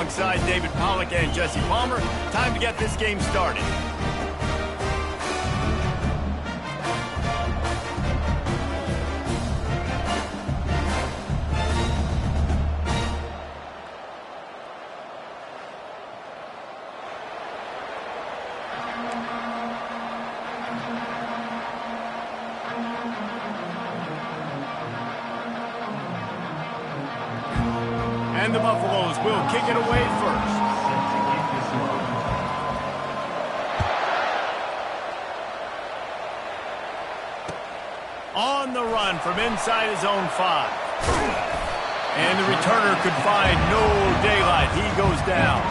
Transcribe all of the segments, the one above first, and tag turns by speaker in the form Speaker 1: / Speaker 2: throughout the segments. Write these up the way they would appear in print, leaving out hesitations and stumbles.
Speaker 1: alongside David Pollack and Jesse Palmer. Time to get this game started. And the Buffaloes will kick it away first. On the run from inside his own 5. And the returner could find no daylight. He goes down.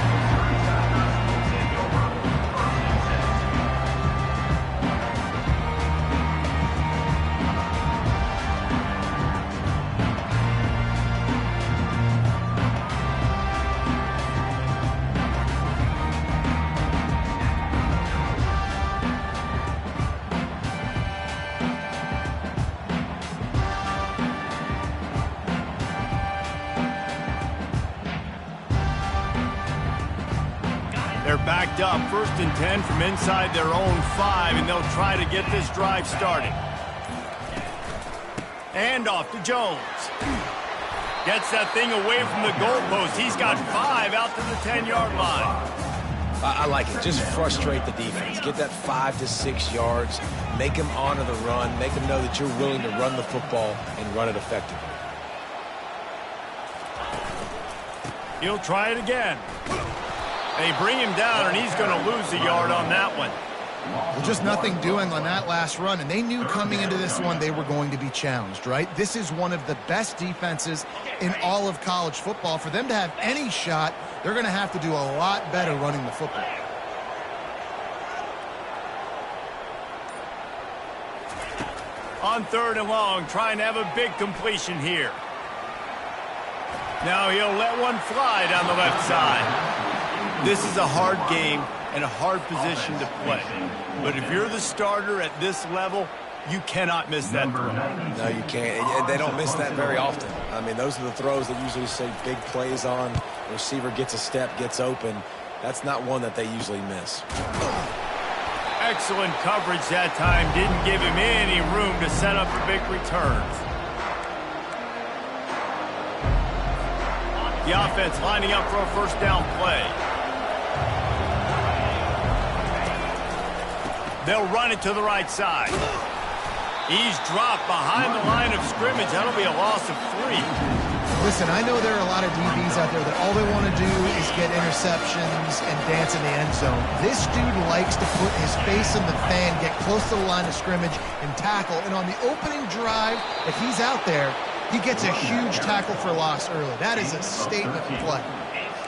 Speaker 1: They're backed up, 1st and 10 from inside their own 5, and they'll try to get this drive started. And off to Jones. Gets that thing away from the goalpost. He's got 5 out to the 10-yard line.
Speaker 2: I like it. Just frustrate the defense. Get that 5 to 6 yards. Make them honor the run. Make them know that you're willing to run the football and run it effectively.
Speaker 1: He'll try it again. They bring him down, and he's going to lose a yard on that one.
Speaker 3: Well, just nothing doing on that last run, and they knew coming into this one they were going to be challenged, right? This is one of the best defenses in all of college football. For them to have any shot, they're going to have to do a lot better running the football.
Speaker 1: On 3rd and long, trying to have a big completion here. Now he'll let one fly down the left side. This is a hard game and a hard position to play. But if you're the starter at this level, you cannot miss that throw.
Speaker 2: No, you can't. They don't miss that very often. I mean, those are the throws that usually say big plays on. The receiver gets a step, gets open. That's not one that they usually miss.
Speaker 1: Excellent coverage that time. Didn't give him any room to set up the big returns. The offense lining up for a 1st down play. They'll run it to the right side. He's dropped behind the line of scrimmage. That'll be a loss of 3.
Speaker 3: Listen, I know there are a lot of DBs out there that all they want to do is get interceptions and dance in the end zone. This dude likes to put his face in the fan, get close to the line of scrimmage, and tackle. And on the opening drive that he's out there, he gets a huge tackle for loss early. That is a statement play.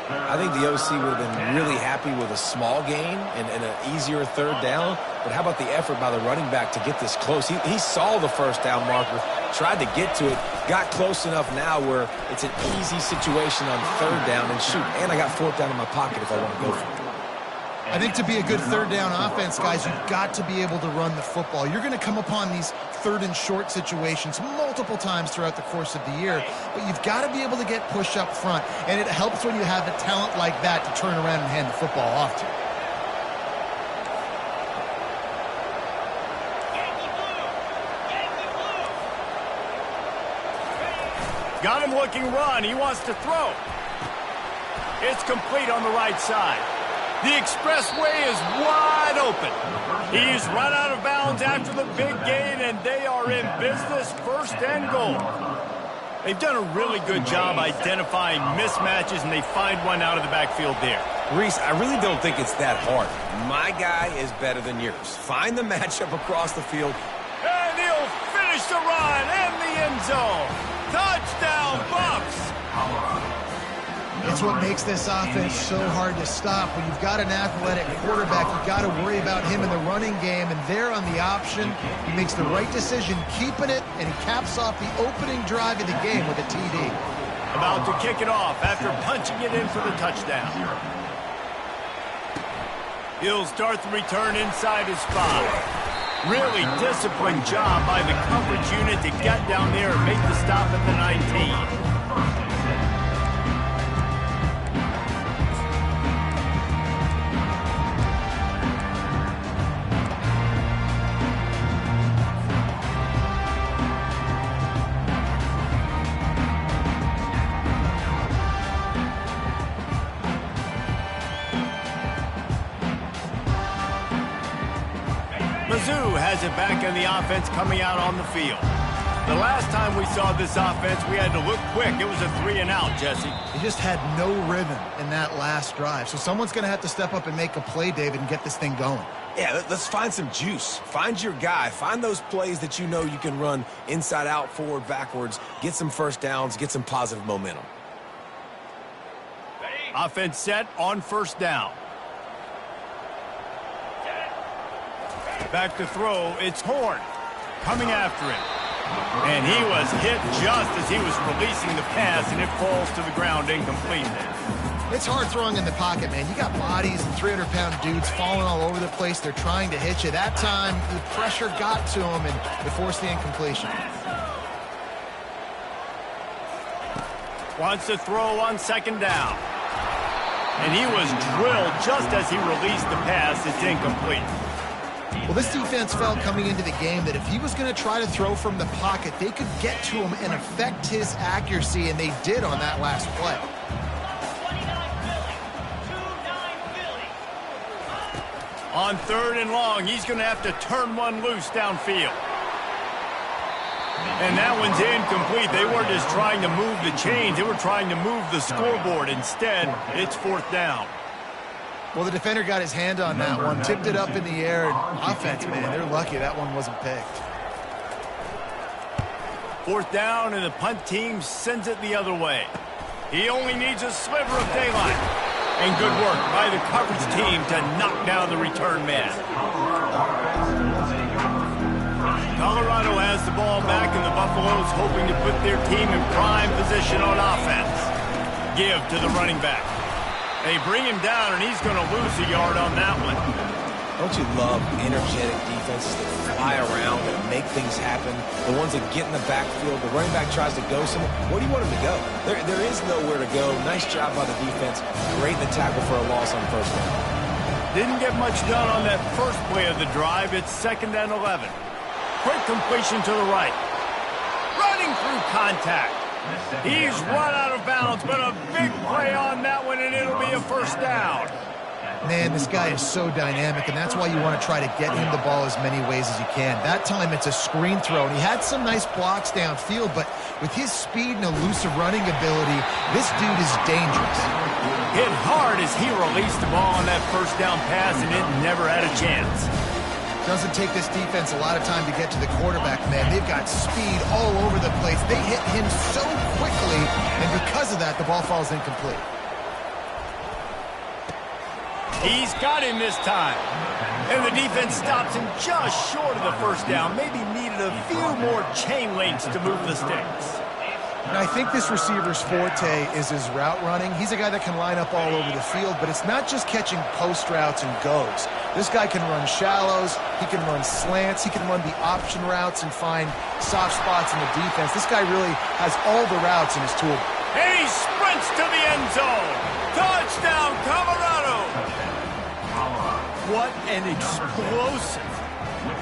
Speaker 2: I think the OC would have been really happy with a small gain and an easier 3rd down. But how about the effort by the running back to get this close? He saw the 1st down marker, tried to get to it, got close enough now where it's an easy situation on 3rd down. And shoot, and I got 4th down in my pocket if I want to go for it.
Speaker 3: I think to be a good 3rd down offense, guys, you've got to be able to run the football. You're going to come upon these 3rd and short situations multiple times throughout the course of the year, but you've got to be able to get push up front, and it helps when you have a talent like that to turn around and hand the football off to.
Speaker 1: Got him looking run. He wants to throw. It's complete on the right side. The expressway is wide open. He's run out of bounds after the big gain, and they are in business, 1st and goal. They've done a really good job identifying mismatches, and they find one out of the backfield there.
Speaker 2: Reese, I really don't think it's that hard. My guy is better than yours. Find the matchup across the field.
Speaker 1: And he'll finish the run in the end zone. Touchdown, Buffs!
Speaker 3: It's what makes this offense so hard to stop. When you've got an athletic quarterback, you've got to worry about him in the running game, and there on the option, he makes the right decision, keeping it, and he caps off the opening drive of the game with a TD.
Speaker 1: About to kick it off after punching it in for the touchdown. He'll start the return inside his 5. Really disciplined job by the coverage unit to get down there and make the stop at the 19. Mizzou has it back in the offense coming out on the field. The last time we saw this offense, we had to look quick. It was a 3-and-out, Jesse.
Speaker 3: He just had no rhythm in that last drive. So someone's going to have to step up and make a play, David, and get this thing going.
Speaker 2: Yeah, let's find some juice. Find your guy. Find those plays that you know you can run inside out, forward, backwards, get some first downs, get some positive momentum.
Speaker 1: Offense set on first down. Back to throw, it's Horn coming after him. And he was hit just as he was releasing the pass, and it falls to the ground incomplete.
Speaker 3: It's hard throwing in the pocket, man. You got bodies and 300-pound dudes falling all over the place. They're trying to hit you. That time, the pressure got to him, and it forced the incompletion.
Speaker 1: Wants to throw on second down. And he was drilled just as he released the pass. It's incomplete.
Speaker 3: Well, this defense felt coming into the game that if he was going to try to throw from the pocket, they could get to him and affect his accuracy, and they did on that last play.
Speaker 1: On third and long, he's going to have to turn one loose downfield. And that one's incomplete. They weren't just trying to move the chains. They were trying to move the scoreboard. Instead, it's fourth down.
Speaker 3: Well, the defender got his hand on that one, tipped it up in the air. Offense, man, they're lucky that one wasn't picked.
Speaker 1: Fourth down, and the punt team sends it the other way. He only needs a sliver of daylight. And good work by the coverage team to knock down the return man. Colorado has the ball back, and the Buffaloes hoping to put their team in prime position on offense. Give to the running back. They bring him down, and he's going to lose a yard on that one.
Speaker 2: Don't you love energetic defenses that fly around, that make things happen? The ones that get in the backfield, the running back tries to go somewhere. Where do you want him to go? There is nowhere to go. Nice job by the defense. Great in the tackle for a loss on first down.
Speaker 1: Didn't get much done on that first play of the drive. It's 2nd and 11. Quick completion to the right. Running through contact. He's run out of bounds, but a big play on that one, and it'll be a first down.
Speaker 3: Man, this guy is so dynamic, and that's why you want to try to get him the ball as many ways as you can. That time, it's a screen throw, and he had some nice blocks downfield, but with his speed and elusive running ability, this dude is dangerous.
Speaker 1: Hit hard as he released the ball on that first down pass, and it never had a chance.
Speaker 3: Doesn't take this defense a lot of time to get to the quarterback, man. They've got speed all over the place. They hit him so quickly, and because of that, the ball falls incomplete.
Speaker 1: He's got him this time. And the defense stops him just short of the first down. Maybe needed a few more chain links to move the sticks.
Speaker 3: And I think this receiver's forte is his route running. He's a guy that can line up all over the field, but it's not just catching post routes and goes. This guy can run shallows, he can run slants, he can run the option routes and find soft spots in the defense. This guy really has all the routes in his tool.
Speaker 1: And he sprints to the end zone. Touchdown, Colorado! What an explosive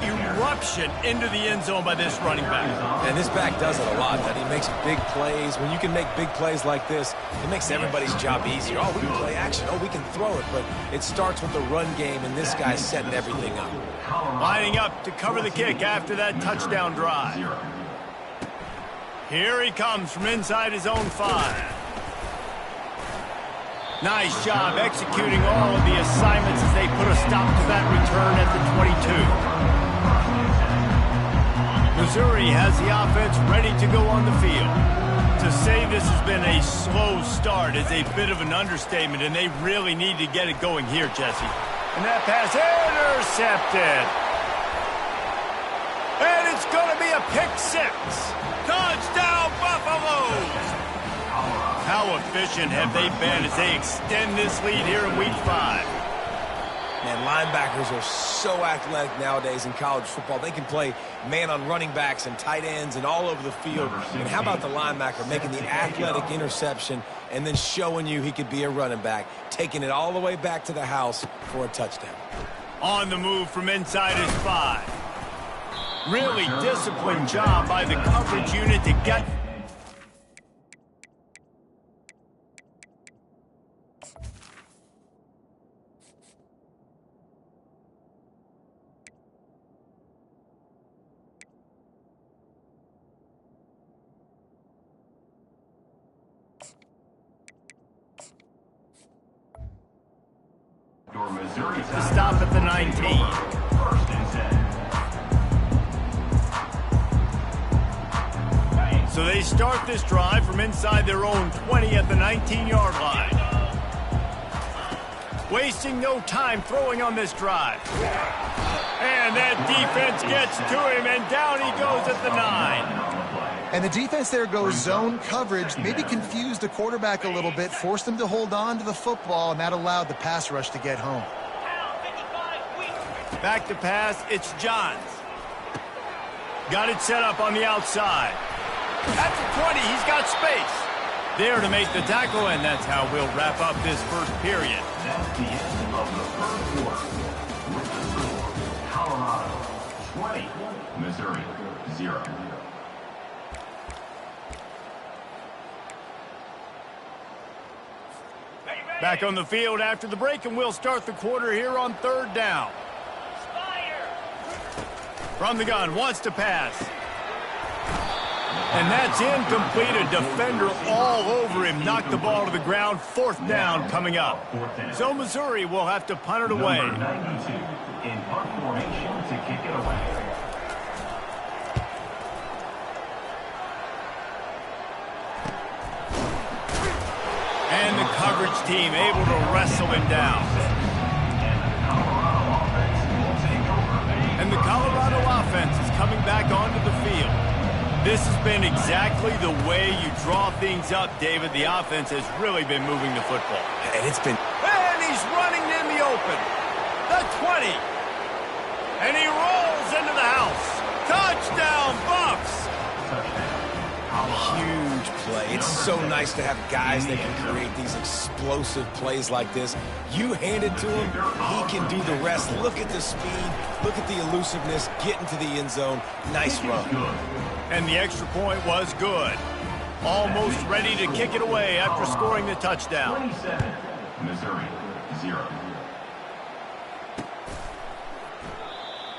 Speaker 1: eruption into the end zone by this running back.
Speaker 2: And this back does it a lot, that he makes big plays. When you can make big plays like this, it makes everybody's job easier. Oh, we can play action. Oh, we can throw it. But it starts with the run game, and this guy's setting everything up.
Speaker 1: Lining up to cover the kick after that touchdown drive. Here he comes from inside his own 5. Nice job executing all of the assignments as they put a stop to that return at the 22. Missouri has the offense ready to go on the field. To say this has been a slow start is a bit of an understatement, and they really need to get it going here, Jesse. And that pass intercepted. And it's going to be a pick 6. Touchdown, Buffaloes! How efficient have they been as they extend this lead here in Week 5?
Speaker 2: Man, linebackers are so athletic nowadays in college football. They can play man on running backs and tight ends and all over the field. And how about the linebacker making the athletic interception and then showing you he could be a running back, taking it all the way back to the house for a touchdown.
Speaker 1: On the move from inside his 5. Really disciplined job by the coverage unit to get... to stop at the 19. So they start this drive from inside their own 20 at the 19-yard line. Wasting no time throwing on this drive. And that defense gets to him, and down he goes at the 9.
Speaker 3: And the defense there goes zone coverage, maybe confused the quarterback a little bit, forced him to hold on to the football, and that allowed the pass rush to get home.
Speaker 1: Back to pass, it's Johns. Got it set up on the outside. At the 20, he's got space. There to make the tackle, and that's how we'll wrap up this first period.
Speaker 4: That's the end of the first quarter. With the score, Colorado 20, Missouri 0.
Speaker 1: Back on the field after the break, and we'll start the quarter here on third down. From the gun, wants to pass. And that's incomplete. A defender all over him. Knocked the ball to the ground. Fourth down coming up. So Missouri will have to punt it away.
Speaker 4: Number 92 in punt formation to kick it away.
Speaker 1: And the coverage team able to wrestle him down. And the Colorado offense is coming back onto the field. This has been exactly the way you draw things up, David. The offense has really been moving the football.
Speaker 2: And it's been...
Speaker 1: And he's running in the open. The 20. And he rolls into the house. Touchdown, Buffs.
Speaker 2: Huge play. It's so nice to have guys that can create these explosive plays like this. You hand it to him, he can do the rest. Look at the speed. Look at the elusiveness. Get into the end zone. Nice run.
Speaker 1: And the extra point was good. Almost ready to kick it away after scoring the touchdown.
Speaker 4: 27, Missouri 0.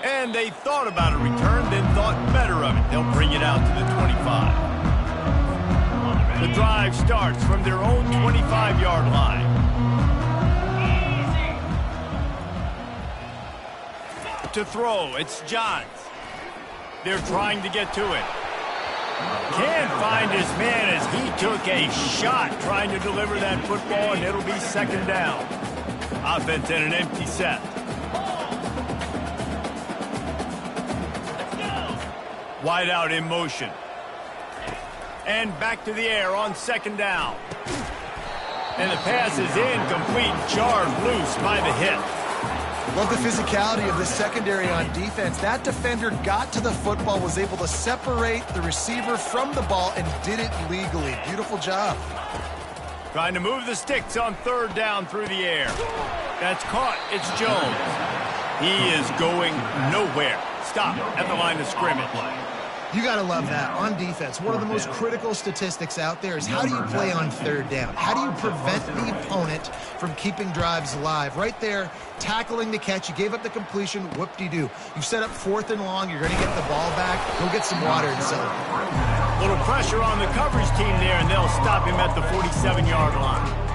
Speaker 1: And they thought about a return, then thought better of it. They'll bring it out to the 25. The drive starts from their own 25-yard line. To throw, it's Johns. They're trying to get to it. Can't find his man as he took a shot trying to deliver that football, and it'll be second down. Offense in an empty set. Wide out in motion. And back to the air on second down. And the pass is incomplete, jarred loose by the hit.
Speaker 3: Love the physicality of the secondary on defense. That defender got to the football, was able to separate the receiver from the ball, and did it legally. Beautiful job.
Speaker 1: Trying to move the sticks on third down through the air. That's caught. It's Jones. He is going nowhere. Stop at the line of scrimmage.
Speaker 3: You got to love that. On defense, one of the most critical statistics out there is how do you play on third down? How do you prevent the opponent from keeping drives alive? Right there, tackling the catch. You gave up the completion. Whoop-de-doo. You set up fourth and long. You're going to get the ball back. Go get some water and celebrate.
Speaker 1: Little pressure on the coverage team there, and they'll stop him at the 47-yard line.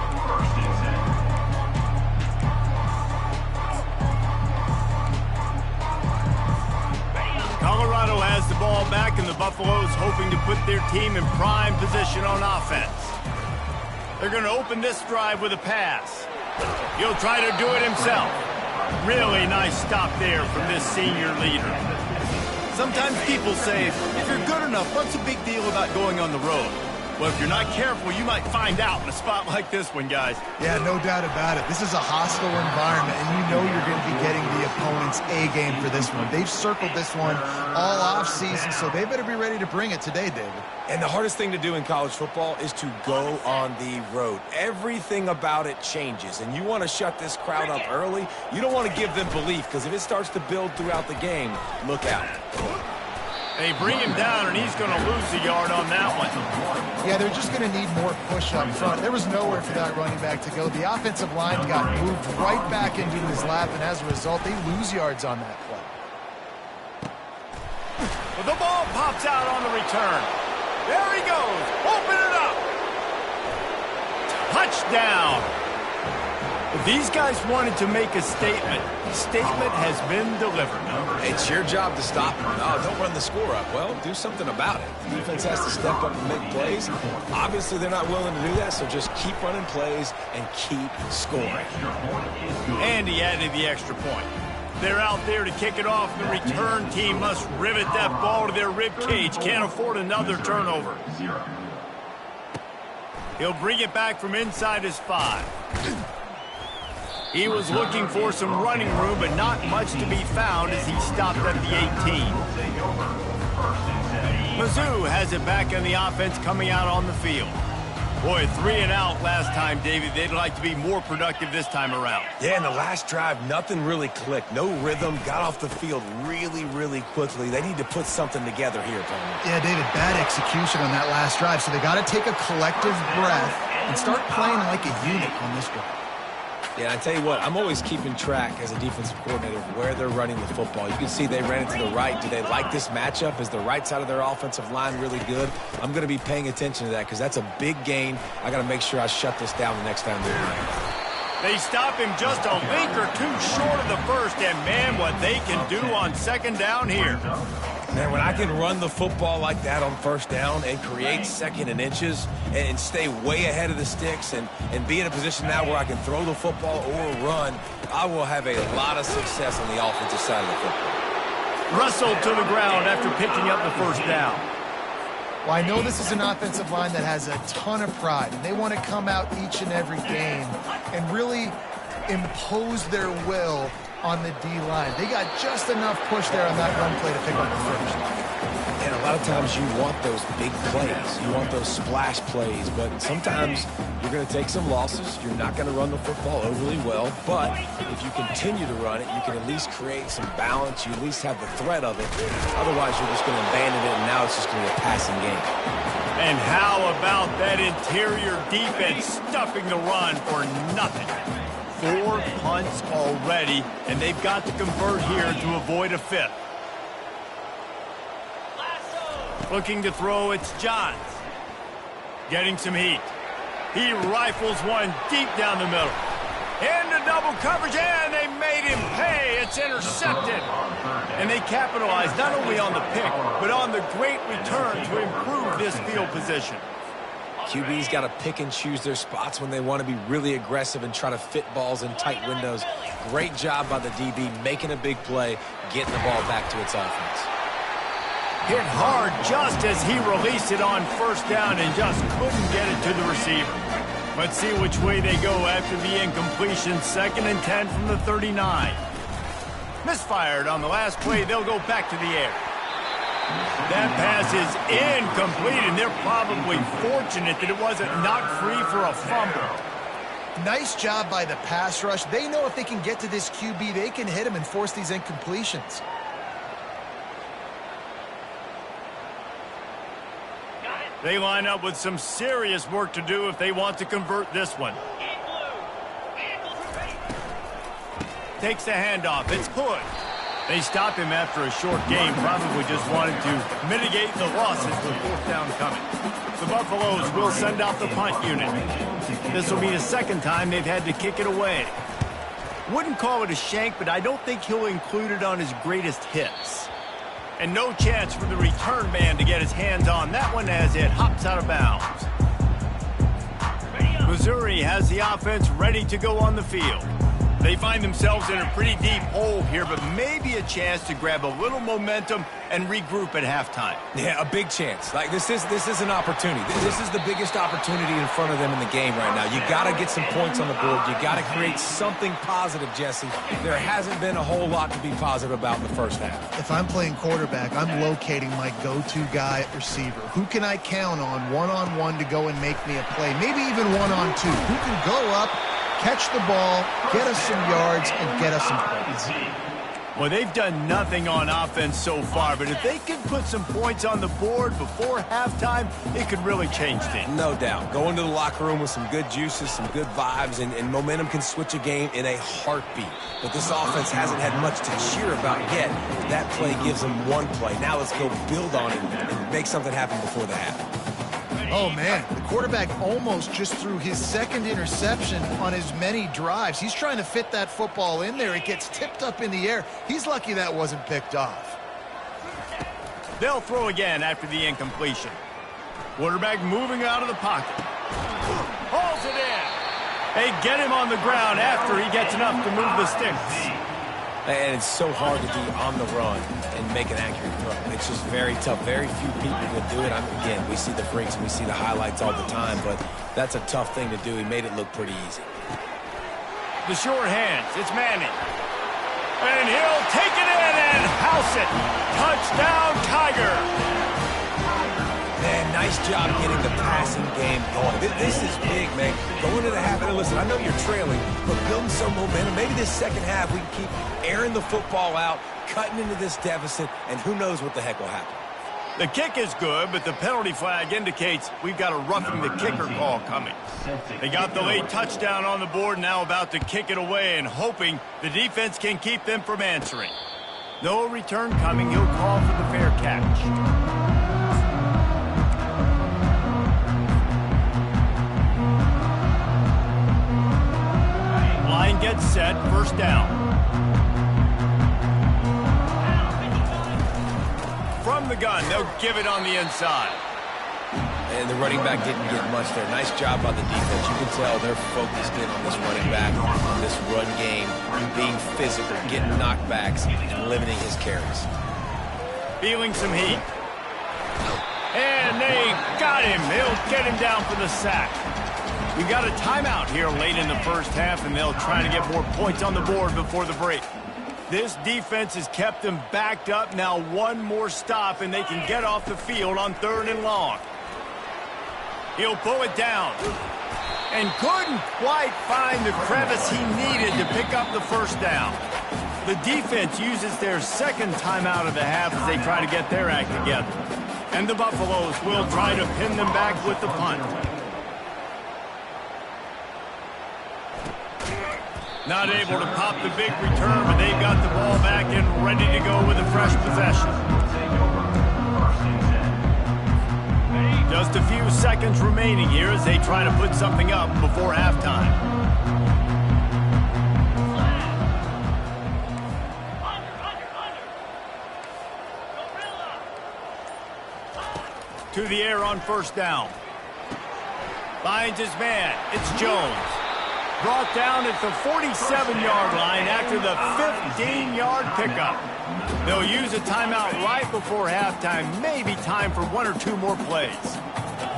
Speaker 1: Colorado has the ball back, and the Buffaloes hoping to put their team in prime position on offense. They're going to open this drive with a pass. He'll try to do it himself. Really nice stop there from this senior leader. Sometimes people say, if you're good enough, what's the big deal about going on the road? Well, if you're not careful, you might find out in a spot like this one, guys.
Speaker 3: Yeah, no doubt about it. This is a hostile environment, and you know you're going to be getting the opponent's A-game for this one. They've circled this one all off-season, so they better be ready to bring it today, David.
Speaker 2: And the hardest thing to do in college football is to go on the road. Everything about it changes, and you want to shut this crowd up early. You don't want to give them belief, because if it starts to build throughout the game, look out.
Speaker 1: They bring him down, and he's going to lose a yard on that one.
Speaker 3: Yeah, they're just going to need more push up front. There was nowhere for that running back to go. The offensive line got moved right back into his lap, and as a result, they lose yards on that play.
Speaker 1: Well, the ball pops out on the return. There he goes. Open it up. Touchdown. The These guys wanted to make a statement. Statement has been delivered.
Speaker 2: It's your job to stop them. No, don't run the score up. Well, do something about it. The defense has to step up and make plays. Obviously, they're not willing to do that, so just keep running plays and keep scoring.
Speaker 1: And he added the extra point. They're out there to kick it off. The return team must rivet that ball to their rib cage. Can't afford another turnover. He'll bring it back from inside his 5. He was looking for some running room, but not much to be found as he stopped at the 18. Mizzou has it back in the offense coming out on the field. Boy, 3 and out last time, David. They'd like to be more productive this time around.
Speaker 2: Yeah, in the last drive, nothing really clicked. No rhythm. Got off the field really, really quickly. They need to put something together here, Tony.
Speaker 3: Yeah, David, bad execution on that last drive, so they got to take a collective breath and start playing like a unit on this one.
Speaker 2: Yeah, I tell you what, I'm always keeping track as a defensive coordinator of where they're running the football. You can see they ran it to the right. Do they like this matchup? Is the right side of their offensive line really good? I'm going to be paying attention to that because that's a big gain. I got to make sure I shut this down the next time they're running.
Speaker 1: They stop him just a link or two short of the first, and man, what they can do on second down here.
Speaker 2: Man, when I can run the football like that on first down and create second and inches and stay way ahead of the sticks and be in a position now where I can throw the football or run, I will have a lot of success on the offensive side of the football.
Speaker 1: Russell to the ground after picking up the first down.
Speaker 3: Well, I know this is an offensive line that has a ton of pride, and they want to come out each and every game and really impose their will on the D-line. They got just enough push there on that run play to pick up the first.
Speaker 2: And a lot of times you want those big plays. You want those splash plays, but sometimes you're going to take some losses. You're not going to run the football overly well, but if you continue to run it, you can at least create some balance. You at least have the threat of it. Otherwise, you're just going to abandon it, and now it's just going to be a passing game.
Speaker 1: And how about that interior defense stuffing the run for nothing? 4 punts already, and they've got to convert here to avoid a 5th. Looking to throw, it's Johns. Getting some heat. He rifles one deep down the middle. Into double coverage, and they made him pay. It's intercepted. And they capitalized not only on the pick, but on the great return to improve this field position.
Speaker 2: QB's got to pick and choose their spots when they want to be really aggressive and try to fit balls in tight windows. Great job by the DB making a big play, getting the ball back to its offense.
Speaker 1: Hit hard just as he released it on first down and just couldn't get it to the receiver. Let's see which way they go after the incompletion. 2nd and 10 from the 39. Misfired on the last play. They'll go back to the air. That pass is incomplete, and they're probably fortunate that it wasn't knocked free for a fumble.
Speaker 3: Nice job by the pass rush. They know if they can get to this QB, they can hit him and force these incompletions.
Speaker 1: They line up with some serious work to do if they want to convert this one. Takes the handoff. It's Hood. They stopped him after a short game, probably just wanted to mitigate the losses with 4th down coming. The Buffaloes will send out the punt unit. This will be the 2nd time they've had to kick it away. Wouldn't call it a shank, but I don't think he'll include it on his greatest hits. And no chance for the return man to get his hands on that one as it hops out of bounds. Missouri has the offense ready to go on the field. They find themselves in a pretty deep hole here, but maybe a chance to grab a little momentum and regroup at halftime.
Speaker 2: Yeah, a big chance. Like this is an opportunity. This is the biggest opportunity in front of them in the game right now. You got to get some points on the board. You got to create something positive, Jesse. There hasn't been a whole lot to be positive about in the first half.
Speaker 3: If I'm playing quarterback, I'm locating my go-to guy at receiver. Who can I count on one-on-one to go and make me a play? Maybe even one-on-two. Who can go up, catch the ball, get us some yards, and get us some points.
Speaker 1: Well, they've done nothing on offense so far, but if they can put some points on the board before halftime, it could really change things.
Speaker 2: No doubt. Go into the locker room with some good juices, some good vibes, and momentum can switch a game in a heartbeat. But this offense hasn't had much to cheer about yet. That play gives them one play. Now let's go build on it and make something happen before the half.
Speaker 3: Oh, man, the quarterback almost just threw his second interception on as many drives. He's trying to fit that football in there. It gets tipped up in the air. He's lucky that wasn't picked off.
Speaker 1: They'll throw again after the incompletion. Quarterback moving out of the pocket. Hauls it in. They get him on the ground after he gets enough to move the sticks.
Speaker 2: And it's so hard to do on the run and make an accurate throw. It's just very tough. Very few people can do it. Again, we see the freaks and we see the highlights all the time, but that's a tough thing to do. He made it look pretty easy.
Speaker 1: The short hands. It's Manning. And he'll take it in and house it. Touchdown, Tiger.
Speaker 2: Man, nice job getting the passing game going. This is big, man. Going into the half, and listen, I know you're trailing, but building some momentum. Maybe this second half we can keep airing the football out, cutting into this deficit, and who knows what the heck will happen.
Speaker 1: The kick is good, but the penalty flag indicates we've got a roughing the kicker call coming. They got the late touchdown on the board, now about to kick it away and hoping the defense can keep them from answering. No return coming. He'll call for the fair catch. Line gets set, first down. From the gun, they'll give it on the inside.
Speaker 2: And the running back didn't get much there. Nice job by the defense. You can tell they're focused in on this running back, on this run game, being physical, getting knockbacks, and limiting his carries.
Speaker 1: Feeling some heat. And they got him. They'll get him down for the sack. We've got a timeout here late in the first half, and they'll try to get more points on the board before the break. This defense has kept them backed up. Now one more stop, and they can get off the field on 3rd and long. He'll pull it down. And couldn't quite find the crevice he needed to pick up the first down. The defense uses their second timeout of the half as they try to get their act together. And the Buffaloes will try to pin them back with the punt. Not able to pop the big return, but they've got the ball back and ready to go with a fresh possession. Just a few seconds remaining here as they try to put something up before halftime. To the air on first down. Finds his man. It's Jones. Brought down at the 47-yard line after the 15-yard pickup. They'll use a timeout right before halftime. Maybe time for 1 or 2 more plays.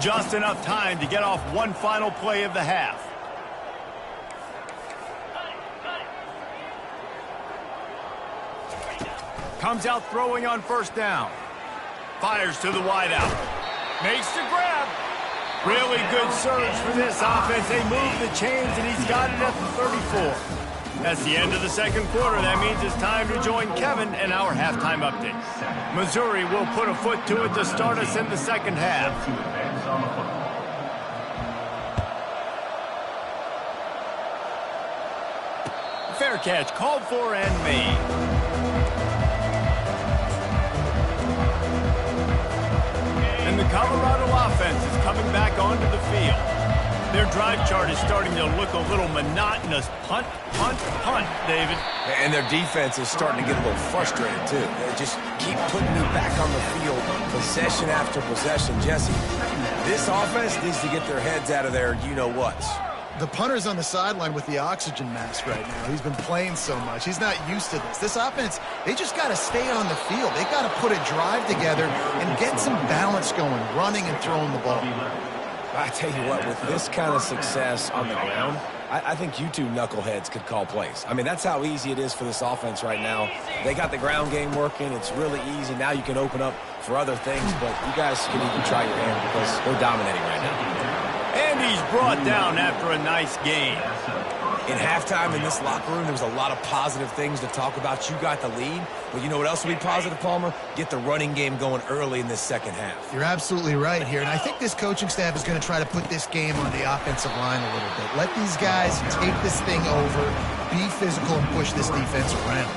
Speaker 1: Just enough time to get off one final play of the half. Comes out throwing on first down. Fires to the wideout. Makes the grab. Really good surge for this offense. They move the chains, and he's got it at the 34. That's the end of the second quarter. That means it's time to join Kevin and our halftime update. Missouri will put a foot to it to start us in the second half. Fair catch called for and made. And the Colorado offense is coming back onto the field. Their drive chart is starting to look a little monotonous. Punt, punt, punt, David.
Speaker 2: And their defense is starting to get a little frustrated, too. They just keep putting me back on the field, possession after possession. Jesse, this offense needs to get their heads out of their you-know-whats.
Speaker 3: The punter's on the sideline with the oxygen mask right now. He's been playing so much. He's not used to this. This offense, they just got to stay on the field. They got to put a drive together and get some balance going, running and throwing the ball.
Speaker 2: I tell you what, with this kind of success on the ground, I think you two knuckleheads could call plays. I mean, that's how easy it is for this offense right now. They got the ground game working. It's really easy. Now you can open up for other things, but you guys can even try your hand because they're dominating right now.
Speaker 1: And he's brought down after a nice game.
Speaker 2: In halftime in this locker room, there was a lot of positive things to talk about. You got the lead, but you know what else will be positive, Palmer? Get the running game going early in this second half.
Speaker 3: You're absolutely right here, and I think this coaching staff is going to try to put this game on the offensive line a little bit. Let these guys take this thing over, be physical, and push this defense around.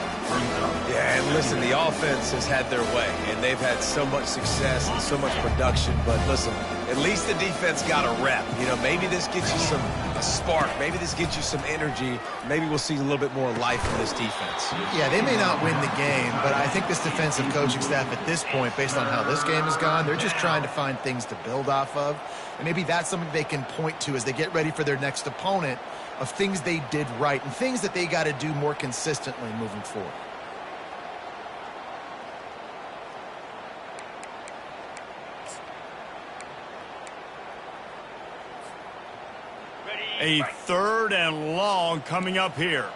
Speaker 2: Yeah, and listen, the offense has had their way, and they've had so much success and so much production, but listen, At least the defense got a rep. You know, maybe this gets you a spark. Maybe this gets you some energy. Maybe we'll see a little bit more life in this defense.
Speaker 3: Yeah, they may not win the game, but I think this defensive coaching staff at this point, based on how this game has gone, they're just trying to find things to build off of. And maybe that's something they can point to as they get ready for their next opponent, of things they did right and things that they got to do more consistently moving forward.
Speaker 1: A 3rd and long coming up here.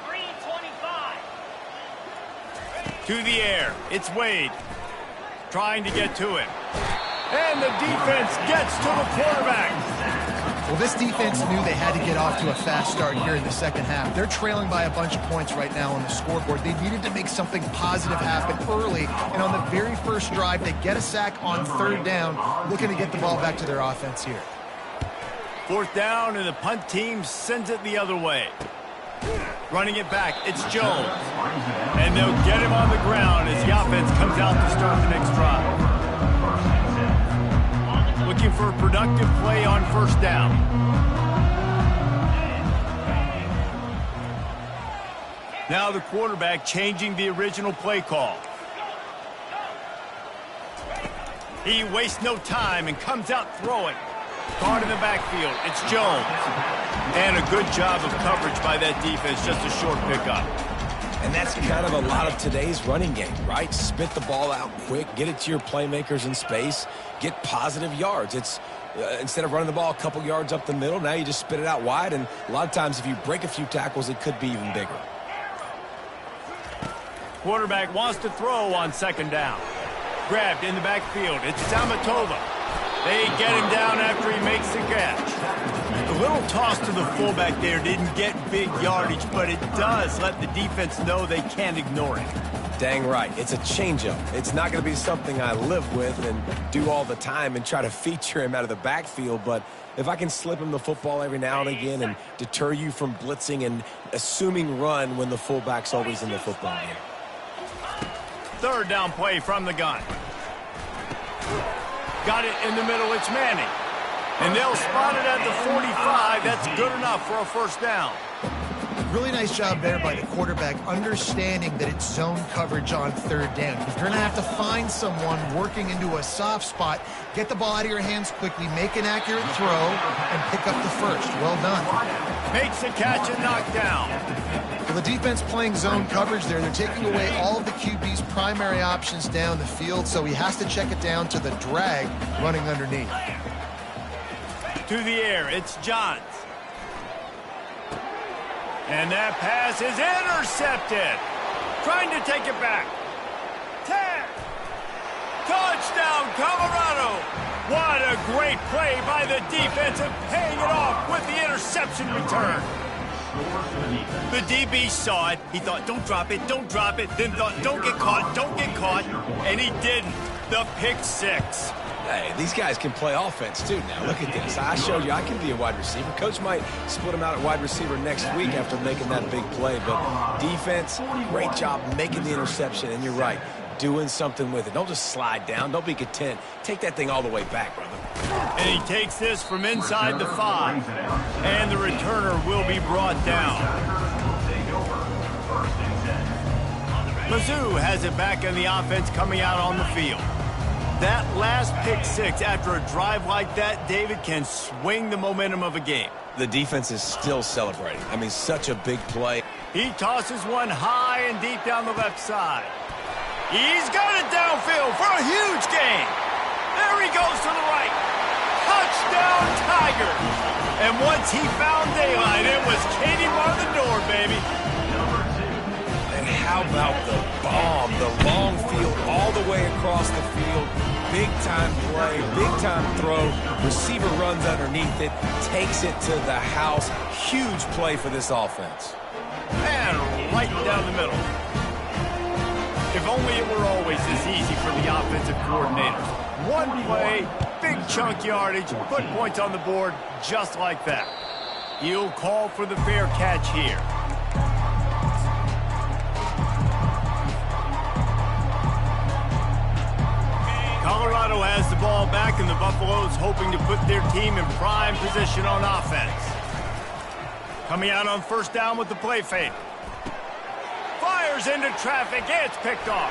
Speaker 5: 3:25.
Speaker 1: To the air. It's Wade. Trying to get to it. And the defense gets to the quarterback.
Speaker 3: Well, this defense knew they had to get off to a fast start here in the second half. They're trailing by a bunch of points right now on the scoreboard. They needed to make something positive happen early, and on the very first drive, they get a sack on 3rd down, looking to get the ball back to their offense here.
Speaker 1: 4th down, and the punt team sends it the other way. Running it back, it's Jones. And they'll get him on the ground as the offense comes out to start the next drive. Looking for a productive play on 1st down. Now the quarterback changing the original play call. He wastes no time and comes out throwing. Guard in the backfield, it's Jones. And a good job of coverage by that defense, just a short pickup.
Speaker 2: And that's kind of a lot of today's running game, right? Spit the ball out quick, get it to your playmakers in space, get positive yards. It's instead of running the ball a couple yards up the middle, now you just spit it out wide, and a lot of times if you break a few tackles, it could be even bigger.
Speaker 1: Quarterback wants to throw on 2nd down. Grabbed in the backfield, it's Tamatova. They get him down after he makes the catch. The little toss to the fullback there didn't get big yardage, but it does let the defense know they can't ignore it.
Speaker 2: Dang right. It's a changeup. It's not going to be something I live with and do all the time and try to feature him out of the backfield, but if I can slip him the football every now and again and deter you from blitzing and assuming run when the fullback's always in the football game.
Speaker 1: 3rd down play from the gun. Got it in the middle, it's Manning. And they'll spot it at the 45. That's good enough for a 1st down.
Speaker 3: Really nice job there by the quarterback, understanding that it's zone coverage on 3rd down. If you're going to have to find someone working into a soft spot, get the ball out of your hands quickly, make an accurate throw, and pick up the 1st. Well done.
Speaker 1: Makes the catch and knocked down.
Speaker 3: Well, the defense playing zone coverage there. They're taking away all of the QB's primary options down the field, so he has to check it down to the drag running underneath.
Speaker 1: To the air, it's Johns. And that pass is intercepted. Trying to take it back. 10. Touchdown, Colorado. What a great play by the defense and paying it off with the interception return. The DB saw it. He thought, don't drop it, don't drop it. Then thought, don't get caught, don't get caught. And he didn't. The pick 6.
Speaker 2: Hey, these guys can play offense, too, now. Look at this. I showed you I can be a wide receiver. Coach might split him out at wide receiver next week after making that big play. But defense, great job making the interception. And you're right, doing something with it. Don't just slide down. Don't be content. Take that thing all the way back, brother.
Speaker 1: And he takes this from inside the 5. And the returner will be brought down. Mizzou has it back in the offense coming out on the field. That last pick 6 after a drive like that, David, can swing the momentum of a game.
Speaker 2: The defense is still celebrating. I mean, such a big play.
Speaker 1: He tosses one high and deep down the left side. He's got it downfield for a huge gain. There he goes to the right. Touchdown, Tigers. And once he found daylight, it was Katie bar the door, baby.
Speaker 2: And how about the bomb, the long field all the way across the field. Big-time play, big-time throw. Receiver runs underneath it, takes it to the house. Huge play for this offense.
Speaker 1: And right down the middle. If only it were always this easy for the offensive coordinators. One play, big chunk yardage, put points on the board just like that. He'll call for the fair catch here. Colorado has the ball back, and the Buffaloes hoping to put their team in prime position on offense. Coming out on first down with the play fake. Fires into traffic. It's picked off.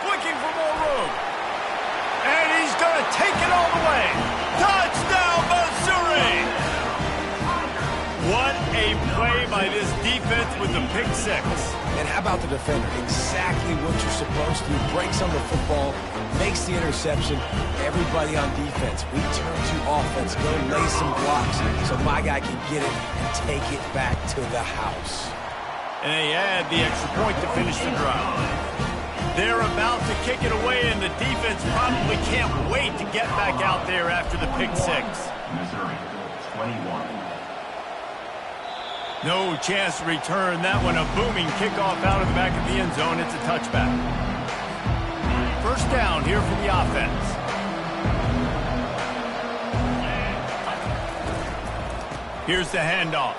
Speaker 1: Looking for more room. And he's going to take it all the way. Touchdown, Missouri! What a play by this defense with the pick six.
Speaker 2: And how about the defender? Exactly what you're supposed to do. Breaks on the football, makes the interception. Everybody on defense, we turn to offense. Go lay some blocks so my guy can get it and take it back to the house.
Speaker 1: And they add the extra point to finish the drive. They're about to kick it away, and the defense probably can't wait to get back out there after the pick six.
Speaker 4: Missouri, 21.
Speaker 1: No chance to return that one. A booming kickoff out of the back of the end zone. It's a touchback. First down here for the offense. Here's the handoff.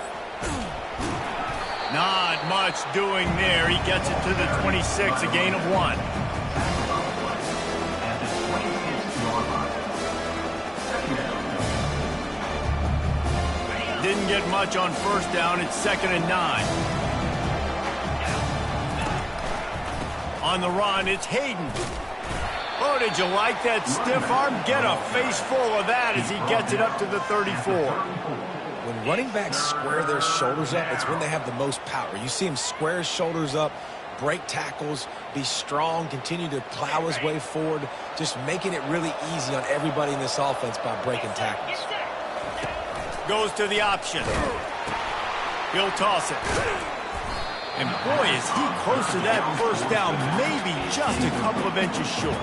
Speaker 1: Not much doing there. He gets it to the 26, a gain of 1. Didn't get much on first down. It's 2nd and 9. On the run, it's Hayden. Oh, did you like that stiff arm? Get a face full of that as he gets it up to the 34.
Speaker 2: When running backs square their shoulders up, it's when they have the most power. You see him square his shoulders up, break tackles, be strong, continue to plow his way forward, just making it really easy on everybody in this offense by breaking tackles.
Speaker 1: Goes to the option. He'll toss it. And boy, is he close to that first down, maybe just a couple of inches short.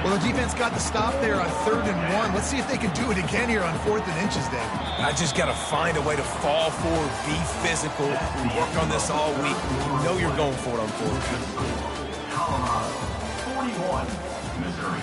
Speaker 3: Well, the defense got the stop there on 3rd and 1. Let's see if they can do it again here on 4th and inches, Dave.
Speaker 2: I just got to find a way to fall forward, be physical, work on this all week. You know you're going for it on 4th.
Speaker 4: Colorado, 41. Missouri.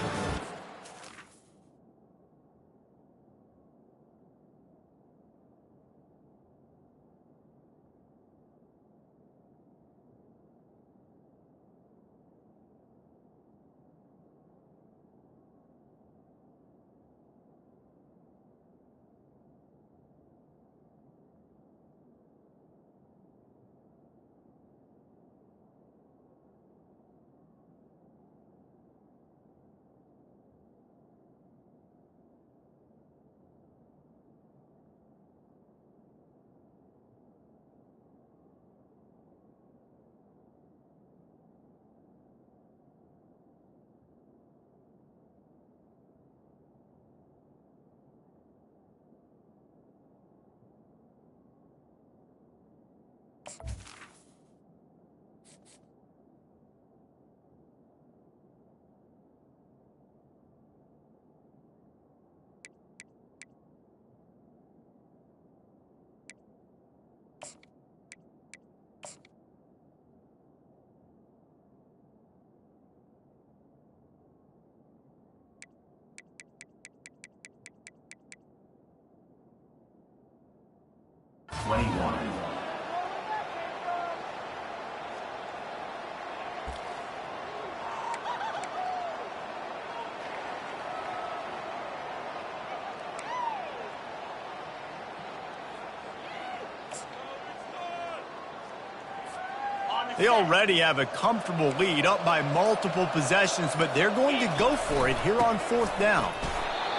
Speaker 1: They already have a comfortable lead, up by multiple possessions, but they're going to go for it here on 4th down.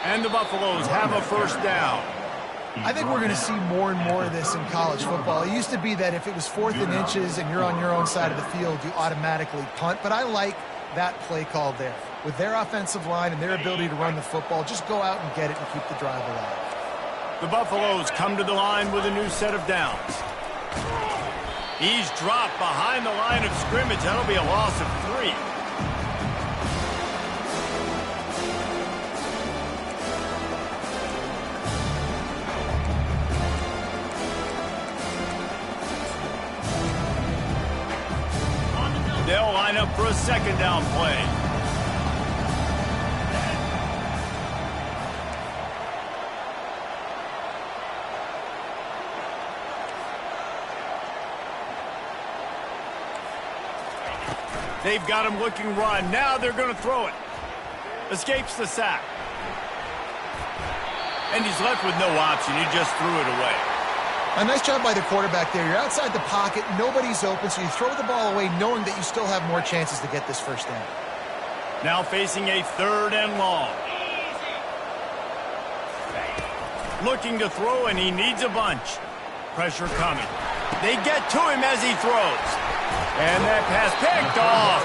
Speaker 1: And the Buffaloes have a first down.
Speaker 3: I think we're going to see more and more of this in college football. It used to be that if it was 4th and inches and you're on your own side of the field, you automatically punt. But I like that play call there. With their offensive line and their ability to run the football, just go out and get it and keep the drive alive.
Speaker 1: The Buffaloes come to the line with a new set of downs. He's dropped behind the line of scrimmage. That'll be a loss of 3. They'll line up for a 2nd down play. They've got him looking run. Now they're going to throw it. Escapes the sack. And he's left with no option. He just threw it away.
Speaker 3: A nice job by the quarterback there. You're outside the pocket, nobody's open, so you throw the ball away knowing that you still have more chances to get this first down.
Speaker 1: Now facing a 3rd and long. Looking to throw, and he needs a bunch. Pressure coming. They get to him as he throws. And that pass picked off.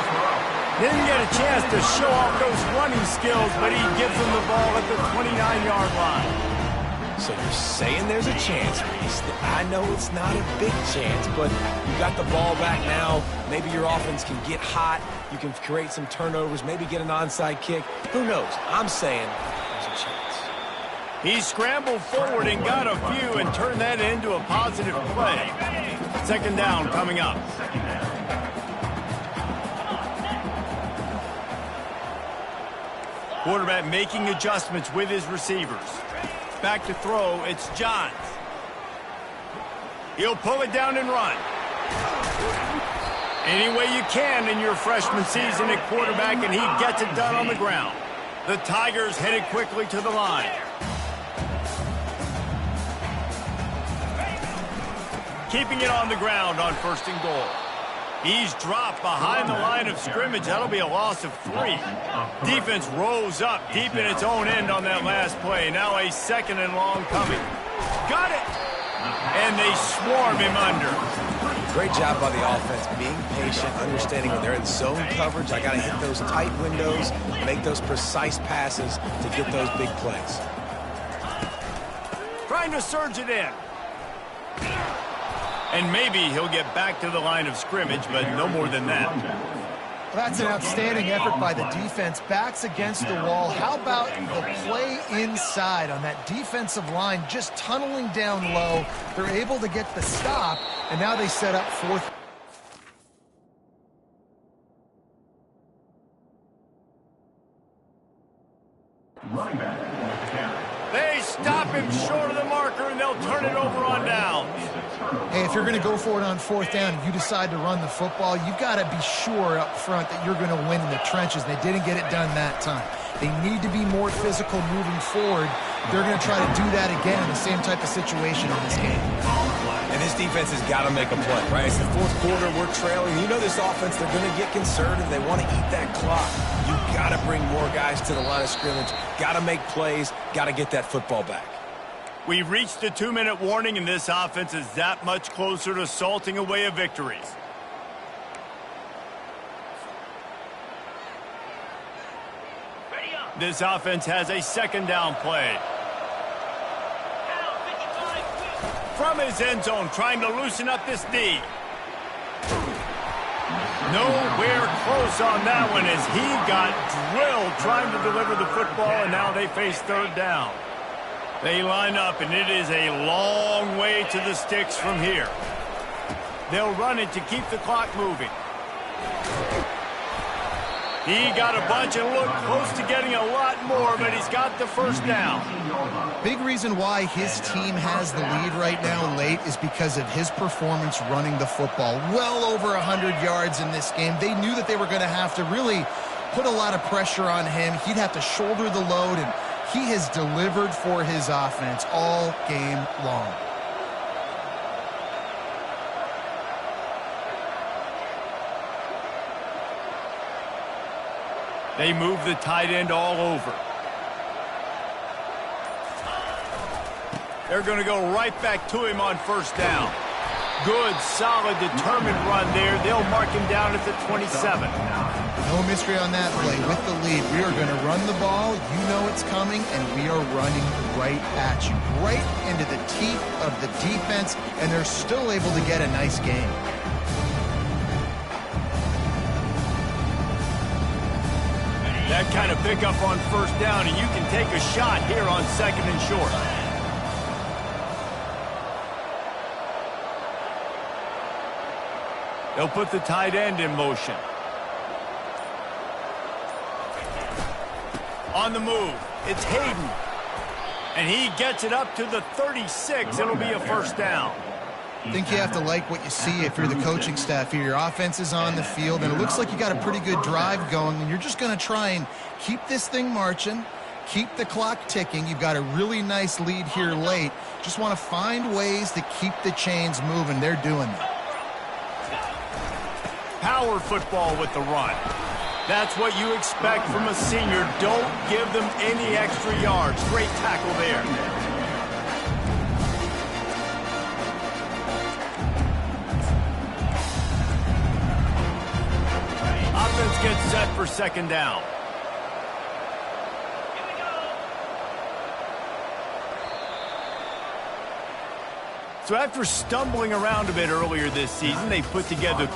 Speaker 1: Didn't get a chance to show off those running skills, but he gives them the ball at the 29-yard line.
Speaker 2: So you're saying there's a chance, Reese. I know it's not a big chance, but you got the ball back now. Maybe your offense can get hot. You can create some turnovers, maybe get an onside kick. Who knows? I'm saying there's a chance.
Speaker 1: He scrambled forward and got a few and turned that into a positive play. 2nd down coming up. Quarterback making adjustments with his receivers. Back to throw, it's Johns. He'll pull it down and run. Any way you can in your freshman season at quarterback, and he gets it done on the ground. The Tigers headed quickly to the line. Keeping it on the ground on 1st and goal. He's dropped behind the line of scrimmage. That'll be a loss of 3. Defense rose up deep in its own end on that last play. Now a 2nd and long coming. Got it! And they swarm him under.
Speaker 2: Great job by the offense, being patient, understanding when they're in zone coverage, I got to hit those tight windows, make those precise passes to get those big plays.
Speaker 1: Trying to surge it in. And maybe he'll get back to the line of scrimmage, but no more than that.
Speaker 3: That's an outstanding effort by the defense. Backs against the wall. How about the play inside on that defensive line, just tunneling down low. They're able to get the stop, and now they set up 4th.
Speaker 4: Running back.
Speaker 1: They stop him short of the marker, and they'll turn it over on downs.
Speaker 3: Hey, if you're going to go for it on 4th down and you decide to run the football, you've got to be sure up front that you're going to win in the trenches. They didn't get it done that time. They need to be more physical moving forward. They're going to try to do that again in the same type of situation in this game.
Speaker 2: And this defense has got to make a play, right? It's the 4th quarter. We're trailing. You know this offense, they're going to get conservative. They want to eat that clock. You got to bring more guys to the line of scrimmage. Got to make plays. Got to get that football back.
Speaker 1: We've reached the 2-minute warning, and this offense is that much closer to salting away a victory. This offense has a 2nd down play. From his end zone, trying to loosen up this D. Nowhere close on that one as he got drilled trying to deliver the football, and now they face 3rd down. They line up, and it is a long way to the sticks from here. They'll run it to keep the clock moving. He got a bunch and looked close to getting a lot more, but he's got the 1st down.
Speaker 3: Big reason why his team has the lead right now late is because of his performance running the football. Well over 100 yards in this game. They knew that they were going to have to really put a lot of pressure on him. He'd have to shoulder the load, and he has delivered for his offense all game long.
Speaker 1: They move the tight end all over. They're going to go right back to him on 1st down. Good, solid, determined run there. They'll mark him down at the 27.
Speaker 3: No mystery on that play. With the lead, we are going to run the ball. You know it's coming, and we are running right at you. Right into the teeth of the defense, and they're still able to get a nice game.
Speaker 1: That kind of pickup on 1st down, and you can take a shot here on 2nd and short. They'll put the tight end in motion. On the move, it's Hayden. And he gets it up to the 36. It'll be a 1st down.
Speaker 3: I think you have to like what you see if you're the coaching staff here. Your offense is on the field, and it looks like you got a pretty good drive going, and you're just going to try and keep this thing marching, keep the clock ticking. You've got a really nice lead here late. Just want to find ways to keep the chains moving. They're doing that.
Speaker 1: Power football with the run. That's what you expect from a senior. Don't give them any extra yards. Great tackle there. Offense gets set for second down. So after stumbling around a bit earlier this season, they put together